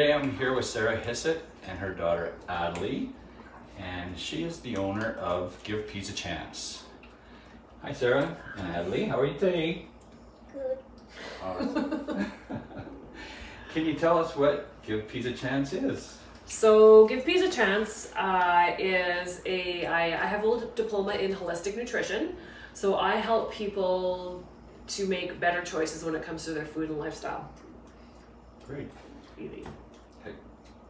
Today I'm here with Sarah Hissett and her daughter Adley, and she is the owner of Give Peas a Chance. Hi Sarah and Adley, how are you today? Good. Awesome. Can you tell us what Give Peas a Chance is? So Give Peas a Chance I have a little diploma in holistic nutrition. So I help people to make better choices when it comes to their food and lifestyle. Great. Easy. Hey,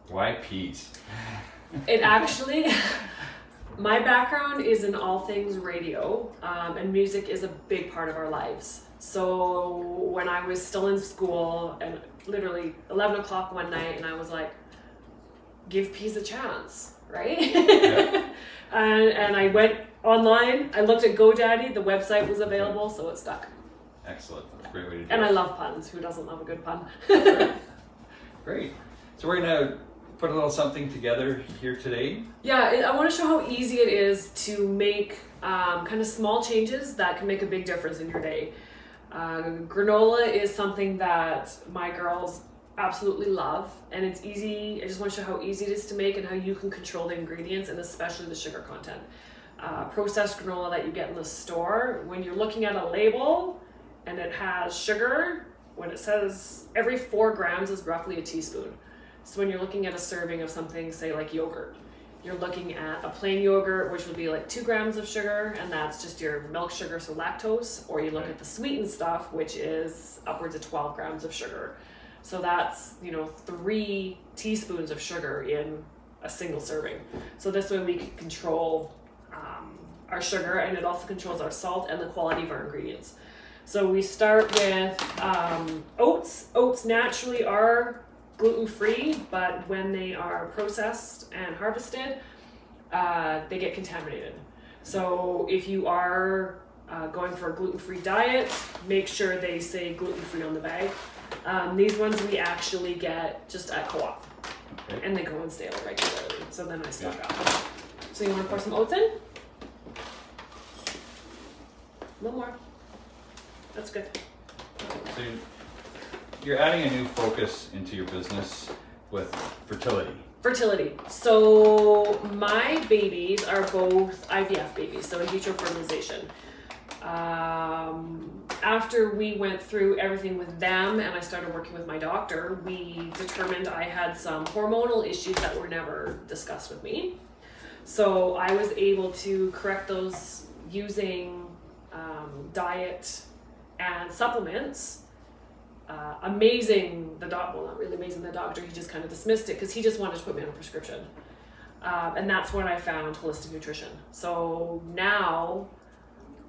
why peas? It actually, my background is in all things radio, and music is a big part of our lives. So when I was still in school, and literally 11 o'clock one night, and I was like, give peas a chance, right? Yeah. and I went online, I looked at GoDaddy, the website was available, so it stuck. Excellent, that's a great way to do it. And I love puns, who doesn't love a good pun? Great. So we're gonna put a little something together here today. Yeah, I want to show how easy it is to make kind of small changes that can make a big difference in your day. Granola is something that my girls absolutely love, and it's easy. I just want to show how easy it is to make and how you can control the ingredients and especially the sugar content. Processed granola that you get in the store, when you're looking at a label and it has sugar, when it says every 4 grams is roughly a teaspoon. So when you're looking at a serving of something, say like yogurt, you're looking at a plain yogurt, which would be like 2 grams of sugar, and that's just your milk sugar, so lactose. Or you look at the sweetened stuff, which is upwards of 12 grams of sugar. So that's, 3 teaspoons of sugar in a single serving. So this way we can control our sugar, and it also controls our salt and the quality of our ingredients. So we start with oats. Oats naturally are gluten-free, but when they are processed and harvested, they get contaminated. So if you are going for a gluten-free diet, make sure they say gluten-free on the bag. These ones we actually get just at Co-op, okay, and they go on sale regularly. So then I stock up. So you want to pour some oats in? A little more. That's good. So you're adding a new focus into your business with fertility. Fertility. So my babies are both IVF babies, so in vitro fertilization. After we went through everything with them and I started working with my doctor, we determined I had some hormonal issues that were never discussed with me. So I was able to correct those using diet and supplements. Amazing the doctor, well, not really amazing the doctor, he just kind of dismissed it because he just wanted to put me on a prescription. And that's when I found holistic nutrition. So now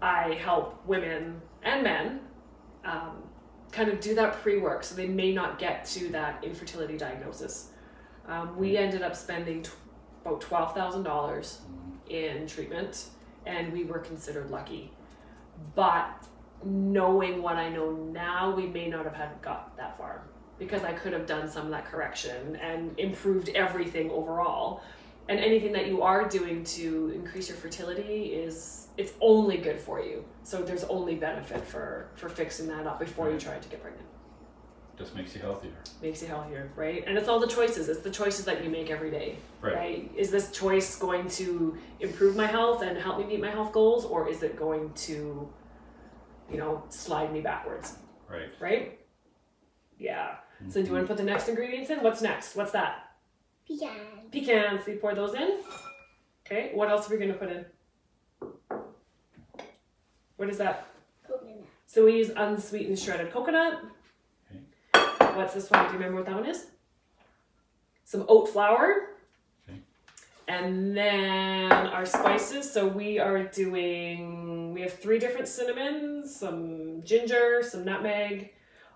I help women and men kind of do that pre-work so they may not get to that infertility diagnosis. We ended up spending about $12,000 in treatment, and we were considered lucky. But knowing what I know now, we may not have got that far, because I could have done some of that correction and improved everything overall. And anything that you are doing to increase your fertility it's only good for you. So there's only benefit for fixing that up before you try to get pregnant. Just makes you healthier. Makes you healthier, right? And it's all the choices. It's the choices that you make every day, right? Is this choice going to improve my health and help me meet my health goals, or is it going to, slide me backwards? Right? Yeah. Mm-hmm. So do you want to put the next ingredients in? What's next? What's that? Pecans. Pecans. So you pour those in. Okay. What else are we going to put in? What is that? Coconut. So we use unsweetened shredded coconut. Okay. What's this one? Do you remember what that one is? Some oat flour. Okay. And then our spices. So we have 3 different cinnamons, some ginger, some nutmeg,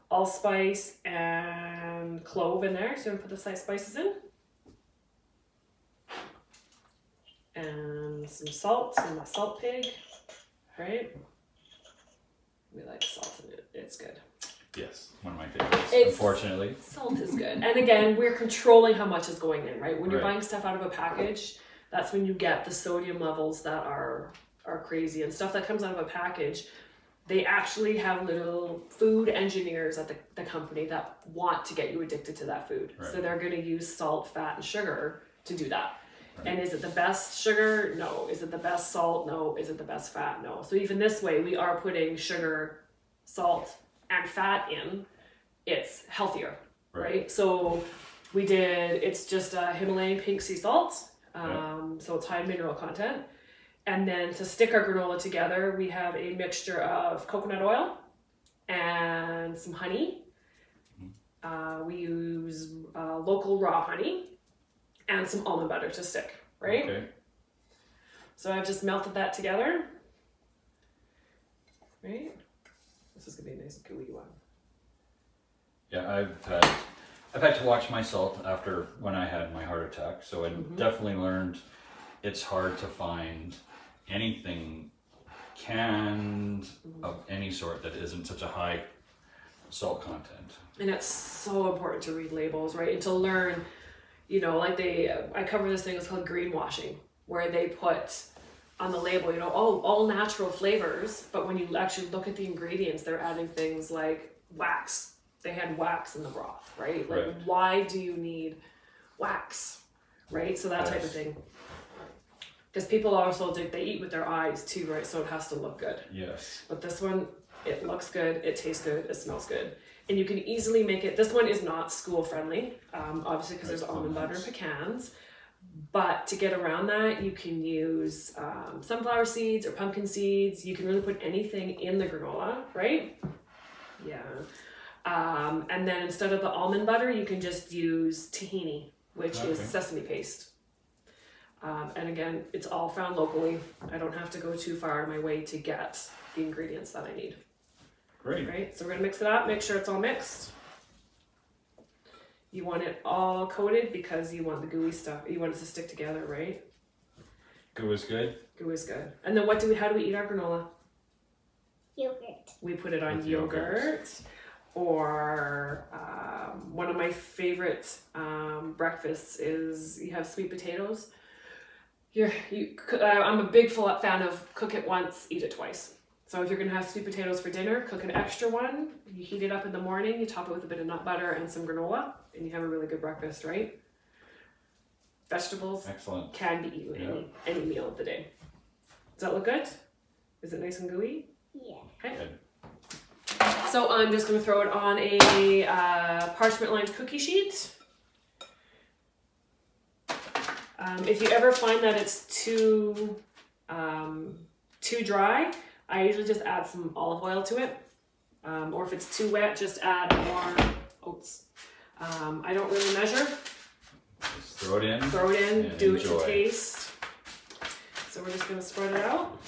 allspice, and clove in there. So I'm going to put the spices in. And some salt, some salt pig, right? We like salt in it, it's good. Yes, one of my favorites, unfortunately. Salt is good. And again, we're controlling how much is going in, right? When you're buying stuff out of a package, that's when you get the sodium levels that are crazy. And stuff that comes out of a package, they actually have little food engineers at the company that want to get you addicted to that food. Right. So they're going to use salt, fat, and sugar to do that. Right. And is it the best sugar? No. Is it the best salt? No. Is it the best fat? No. So even this way, we are putting sugar, salt, and fat in. It's healthier, right? So it's just a Himalayan pink sea salt. So it's high in mineral content. And then to stick our granola together, we have a mixture of coconut oil and some honey. We use local raw honey and some almond butter to stick, right? Okay. So I've just melted that together, right? This is gonna be a nice gooey one. Yeah, I've had to watch my salt after when I had my heart attack, so I definitely learned it's hard to find anything canned of any sort that isn't such a high salt content. And it's so important to read labels, right? And to learn, you know, like I cover this thing, it's called greenwashing, where they put on the label, you know, all natural flavors, but when you actually look at the ingredients, they're adding things like wax. They had wax in the broth, right? Like, why do you need wax, right? So that type of thing. Because people also they eat with their eyes too, right? So it has to look good. Yes. But this one, it looks good, it tastes good, it smells good. And you can easily make it, this one is not school friendly, obviously because there's almond butter and pecans. But to get around that, you can use sunflower seeds or pumpkin seeds. You can really put anything in the granola, right? Yeah. And then instead of the almond butter, you can just use tahini, which is sesame paste. And again, it's all found locally. I don't have to go too far out of my way to get the ingredients that I need. Great. Right, so we're gonna mix it up, make sure it's all mixed. You want it all coated because you want the gooey stuff, you want it to stick together, right? Goo is good? Goo is good. And then how do we eat our granola? Yogurt. We put it on With yogurt. Or one of my favorite breakfasts is you have sweet potatoes. I'm a big fan of cook it once, eat it twice. So if you're gonna have sweet potatoes for dinner, cook an extra one. You heat it up in the morning, you top it with a bit of nut butter and some granola, and you have a really good breakfast, right? Vegetables can be eaten any meal of the day. Does that look good? Is it nice and gooey? Yeah. Okay. Good. So I'm just going to throw it on a parchment lined cookie sheet. If you ever find that it's too dry, I usually just add some olive oil to it. Or if it's too wet, just add more oats. I don't really measure. Just throw it in. Throw it in, do enjoy. it to taste. So we're just going to spread it out.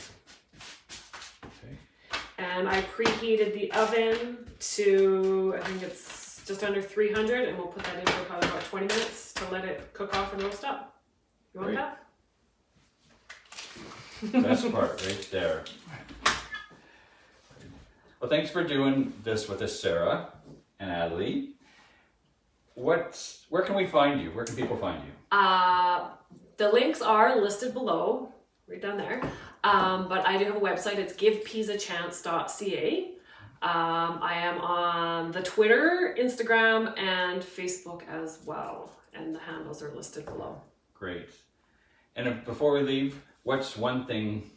And I preheated the oven to, I think it's just under 300, and we'll put that in for probably about 20 minutes to let it cook off and roast up. You want that? Best part right there. Well, thanks for doing this with us, Sarah and Adley. Where can we find you? Where can people find you? The links are listed below, right down there. But I do have a website, it's givepeasachance.ca. I am on the Twitter, Instagram, and Facebook as well. And the handles are listed below. Great. And before we leave, what's one thing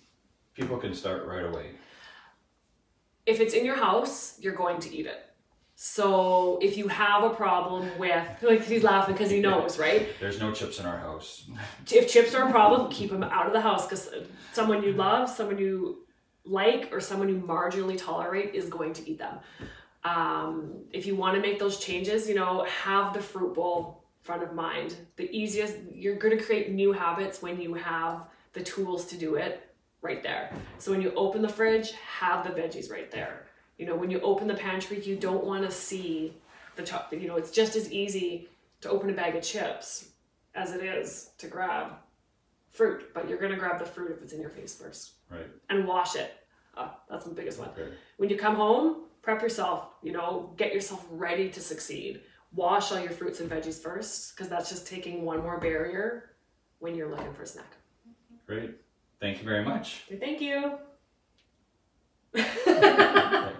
people can start right away? If it's in your house, you're going to eat it. So if you have a problem with, like he's laughing because he knows, right? There's no chips in our house. If chips are a problem, keep them out of the house because someone you love, someone you like, or someone you marginally tolerate is going to eat them. If you want to make those changes, you know, have the fruit bowl front of mind. The easiest, you're going to create new habits when you have the tools to do it right there. So when you open the fridge, have the veggies right there. You know, when you open the pantry, you don't want to see the chocolate. You know, it's just as easy to open a bag of chips as it is to grab fruit, but you're going to grab the fruit if it's in your face first. Right. And wash it. That's the biggest one. Okay. When you come home, prep yourself, you know, get yourself ready to succeed. Wash all your fruits and veggies first, because that's just taking one more barrier when you're looking for a snack. Great. Thank you very much. Thank you. Like,